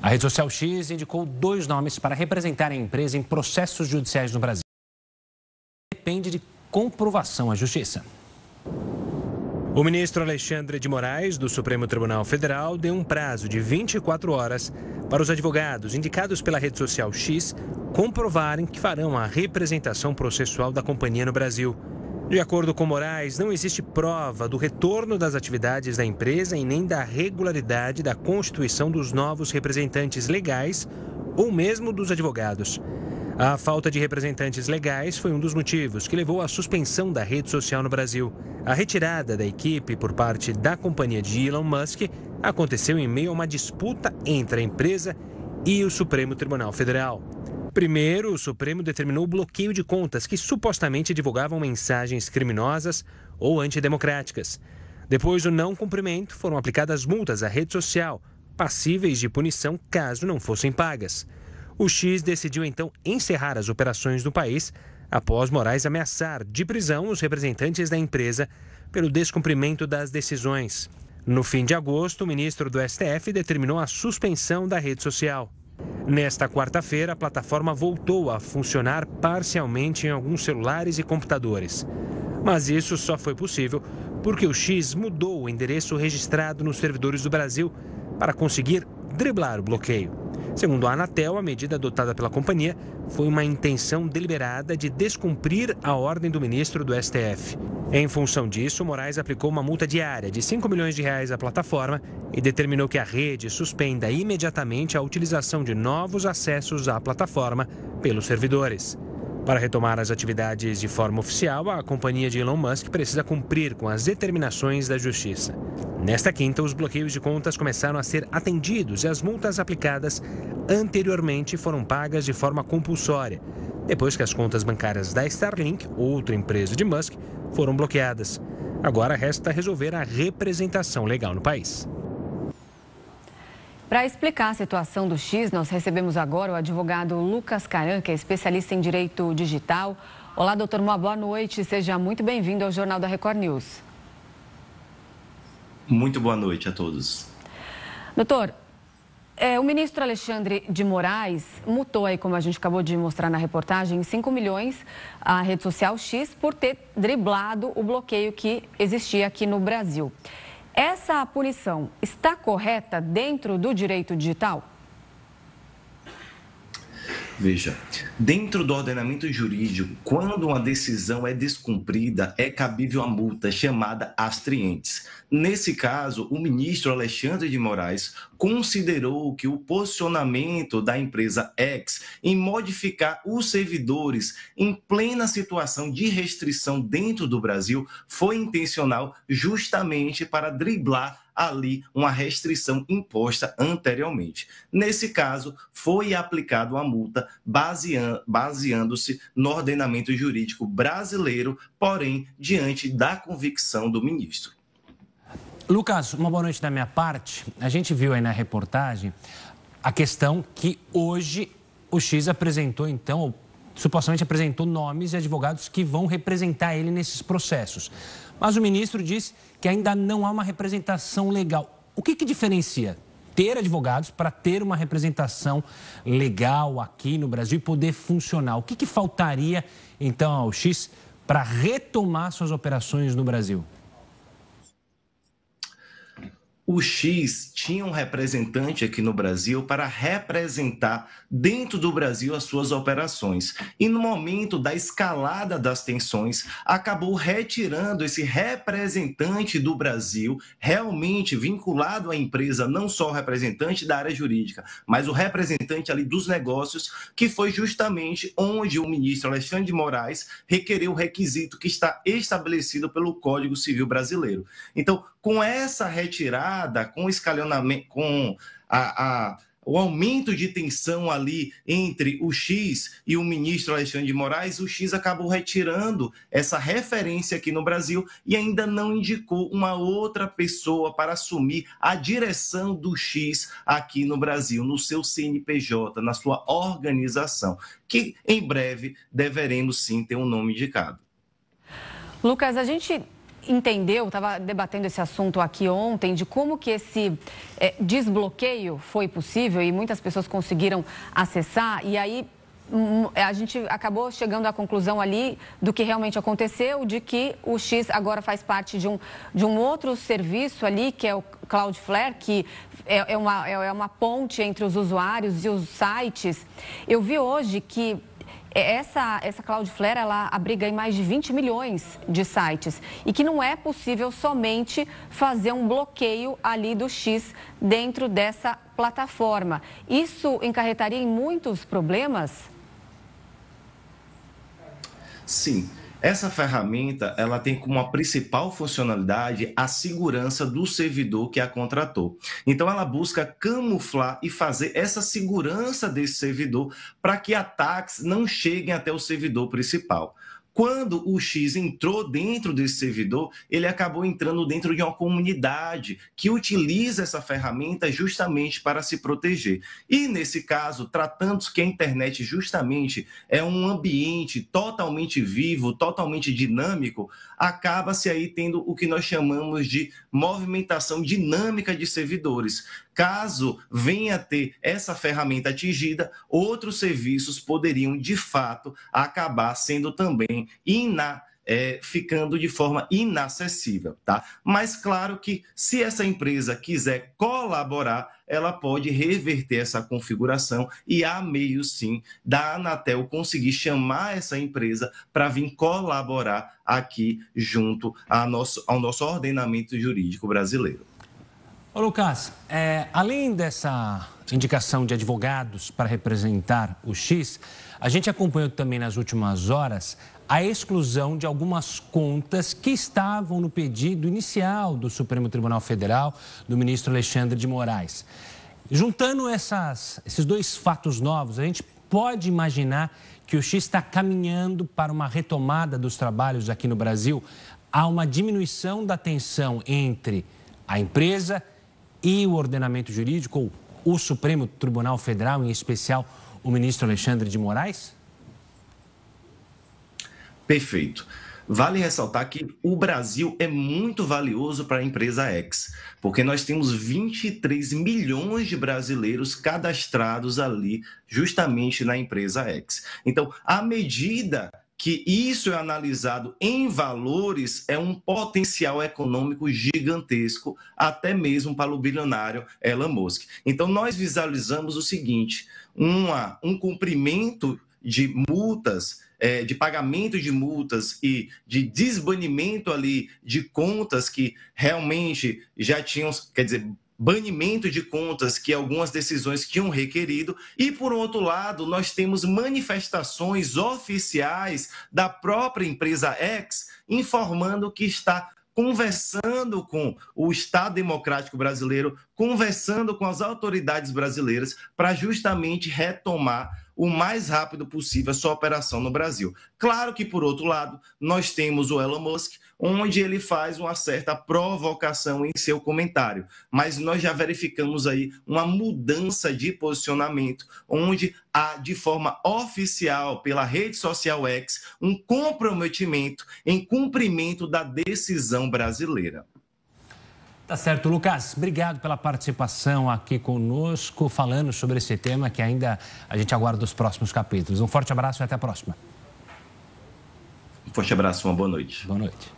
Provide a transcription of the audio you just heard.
A rede social X indicou 2 nomes para representar a empresa em processos judiciais no Brasil. Depende de comprovação à Justiça. O ministro Alexandre de Moraes, do Supremo Tribunal Federal, deu um prazo de 24 horas para os advogados indicados pela rede social X comprovarem que farão a representação processual da companhia no Brasil. De acordo com Moraes, não existe prova do retorno das atividades da empresa e nem da regularidade da constituição dos novos representantes legais ou mesmo dos advogados. A falta de representantes legais foi um dos motivos que levou à suspensão da rede social no Brasil. A retirada da equipe por parte da companhia de Elon Musk aconteceu em meio a uma disputa entre a empresa e o Supremo Tribunal Federal. Primeiro, o Supremo determinou o bloqueio de contas que supostamente divulgavam mensagens criminosas ou antidemocráticas. Depois do não cumprimento, foram aplicadas multas à rede social, passíveis de punição caso não fossem pagas. O X decidiu então encerrar as operações no país após Moraes ameaçar de prisão os representantes da empresa pelo descumprimento das decisões. No fim de agosto, o ministro do STF determinou a suspensão da rede social. Nesta quarta-feira, a plataforma voltou a funcionar parcialmente em alguns celulares e computadores. Mas isso só foi possível porque o X mudou o endereço registrado nos servidores do Brasil para conseguir driblar o bloqueio. Segundo a Anatel, a medida adotada pela companhia foi uma intenção deliberada de descumprir a ordem do ministro do STF. Em função disso, Moraes aplicou uma multa diária de R$ 5 milhões à plataforma e determinou que a rede suspenda imediatamente a utilização de novos acessos à plataforma pelos servidores. Para retomar as atividades de forma oficial, a companhia de Elon Musk precisa cumprir com as determinações da Justiça. Nesta quinta, os bloqueios de contas começaram a ser atendidos e as multas aplicadas anteriormente foram pagas de forma compulsória, depois que as contas bancárias da Starlink, outra empresa de Musk, foram bloqueadas. Agora resta resolver a representação legal no país. Para explicar a situação do X, nós recebemos agora o advogado Lucas Caran, que é especialista em direito digital. Olá, doutor, uma boa noite. Seja muito bem-vindo ao Jornal da Record News. Muito boa noite a todos. Doutor, o ministro Alexandre de Moraes multou aí, como a gente acabou de mostrar na reportagem, 5 milhões a rede social X por ter driblado o bloqueio que existia aqui no Brasil. Essa punição está correta dentro do direito digital? Veja, dentro do ordenamento jurídico, quando uma decisão é descumprida, é cabível a multa chamada astrientes. Nesse caso, o ministro Alexandre de Moraes considerou que o posicionamento da empresa X em modificar os servidores em plena situação de restrição dentro do Brasil foi intencional justamente para driblar ali uma restrição imposta anteriormente. Nesse caso, foi aplicada uma multa baseando-se no ordenamento jurídico brasileiro, porém, diante da convicção do ministro. Lucas, uma boa noite da minha parte. A gente viu aí na reportagem a questão que hoje o X apresentou, então, supostamente apresentou nomes de advogados que vão representar ele nesses processos. Mas o ministro disse que ainda não há uma representação legal. O que diferencia ter advogados para ter uma representação legal aqui no Brasil e poder funcionar? O que faltaria, então, ao X para retomar suas operações no Brasil? O X tinha um representante aqui no Brasil para representar dentro do Brasil as suas operações. E no momento da escalada das tensões, acabou retirando esse representante do Brasil, realmente vinculado à empresa, não só o representante da área jurídica, mas o representante ali dos negócios, que foi justamente onde o ministro Alexandre de Moraes requereu o requisito que está estabelecido pelo Código Civil Brasileiro. Então, com essa retirada, com o escalonamento, com o aumento de tensão ali entre o X e o ministro Alexandre de Moraes, o X acabou retirando essa referência aqui no Brasil e ainda não indicou uma outra pessoa para assumir a direção do X aqui no Brasil, no seu CNPJ, na sua organização, que em breve deveremos sim ter um nome indicado. Lucas, a gente entendeu, estava debatendo esse assunto aqui ontem, de como que esse desbloqueio foi possível e muitas pessoas conseguiram acessar. E aí a gente acabou chegando à conclusão ali do que realmente aconteceu, de que o X agora faz parte de um outro serviço ali, que é o Cloudflare, que é uma ponte entre os usuários e os sites. Eu vi hoje que essa Cloudflare, ela abriga aí mais de 20 milhões de sites e que não é possível somente fazer um bloqueio ali do X dentro dessa plataforma. Isso encarretaria em muitos problemas? Sim, essa ferramenta ela tem como a principal funcionalidade a segurança do servidor que a contratou. Então ela busca camuflar e fazer essa segurança desse servidor para que ataques não cheguem até o servidor principal. Quando o X entrou dentro desse servidor, ele acabou entrando dentro de uma comunidade que utiliza essa ferramenta justamente para se proteger. E, nesse caso, tratando que a internet justamente é um ambiente totalmente vivo, totalmente dinâmico, acaba-se aí tendo o que nós chamamos de movimentação dinâmica de servidores. Caso venha a ter essa ferramenta atingida, outros serviços poderiam, de fato, acabar sendo também ficando de forma inacessível, tá? Mas claro que se essa empresa quiser colaborar, ela pode reverter essa configuração e há meio sim da Anatel conseguir chamar essa empresa para vir colaborar aqui junto ao nosso ordenamento jurídico brasileiro. Ô Lucas, além dessa indicação de advogados para representar o X, a gente acompanhou também nas últimas horas a exclusão de algumas contas que estavam no pedido inicial do Supremo Tribunal Federal, do ministro Alexandre de Moraes. Juntando esses dois fatos novos, a gente pode imaginar que o X está caminhando para uma retomada dos trabalhos aqui no Brasil. Há uma diminuição da tensão entre a empresa e o ordenamento jurídico, ou o Supremo Tribunal Federal, em especial o ministro Alexandre de Moraes? Perfeito. Vale ressaltar que o Brasil é muito valioso para a empresa X, porque nós temos 23 milhões de brasileiros cadastrados ali justamente na empresa X. Então, à medida que isso é analisado em valores, é um potencial econômico gigantesco, até mesmo para o bilionário Elon Musk. Então, nós visualizamos o seguinte, um cumprimento de multas, de pagamento de multas e de desbanimento ali de contas que realmente já tinham, quer dizer, banimento de contas que algumas decisões tinham requerido. E, por outro lado, nós temos manifestações oficiais da própria empresa X informando que está conversando com o Estado Democrático Brasileiro, conversando com as autoridades brasileiras para justamente retomar o mais rápido possível a sua operação no Brasil. Claro que, por outro lado, nós temos o Elon Musk, onde ele faz uma certa provocação em seu comentário, mas nós já verificamos aí uma mudança de posicionamento, onde há, de forma oficial, pela rede social X, um comprometimento em cumprimento da decisão brasileira. Tá certo, Lucas. Obrigado pela participação aqui conosco, falando sobre esse tema que ainda a gente aguarda os próximos capítulos. Um forte abraço e até a próxima. Um forte abraço, uma boa noite. Boa noite.